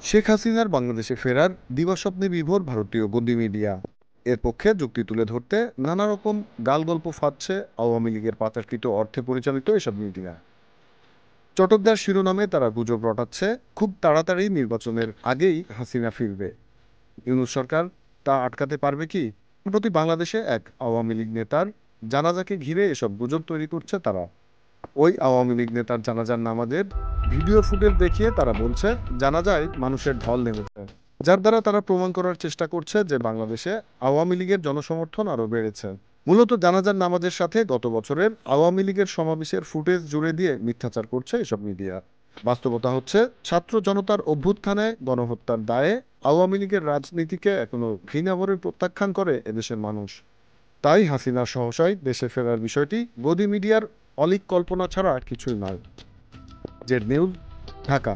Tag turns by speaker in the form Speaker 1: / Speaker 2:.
Speaker 1: শেখ হাসিনার বাংলাদেশে ফেরার দিবাস্বপ্নে বিভোর ভারতীয় গদি মিডিয়া এর পক্ষে যুক্তি তুলে ধরতে নানা রকম গালগল্প ফাঁদছে আওয়ামী লীগের পাচারকৃত অর্থে পরিচালিত এসব মিডিয়া। চটকদার শিরোনামে তারা গুজব রটাচ্ছে খুব তাড়াতাড়ি নির্বাচনের আগেই হাসিনা ফিরবে। ইউনূস সরকার তা আটকাতে পারবে কি? প্রতি বাংলাদেশে এক আওয়ামী লীগ নেতার জানাজাকে ঘিরে এসব গুজব তৈরি করছে তারা। ওই আওয়ামী লীগ নেতার জানাজার নামাজের ভিডিও ফুটেজ দেখিয়ে তারা বলছে জানাজায় মানুষের ঢল নেমেছে, যার দ্বারা তারা প্রমাণ করার চেষ্টা করছে যে বাংলাদেশে আওয়ামী লীগের জনসমর্থন আরও বেড়েছে। মূলত জানাজার নামাজের সাথে গত বছরের আওয়ামী লীগের সমাবেশের ফুটেজ জুড়ে দিয়ে মিথ্যাচার করছে এসব মিডিয়া। বাস্তবতা হচ্ছে ছাত্র জনতার অভ্যুত্থানে গণহত্যার দায়ে আওয়ামী লীগের রাজনীতিকে এখনো ঘৃণাভরে প্রত্যাখ্যান করে এদেশের মানুষ। তাই হাসিনার সহসায় দেশে ফেরার বিষয়টি গদি মিডিয়ার অলীক কল্পনা ছাড়া কিছুই নয়। Z news, Dhaka.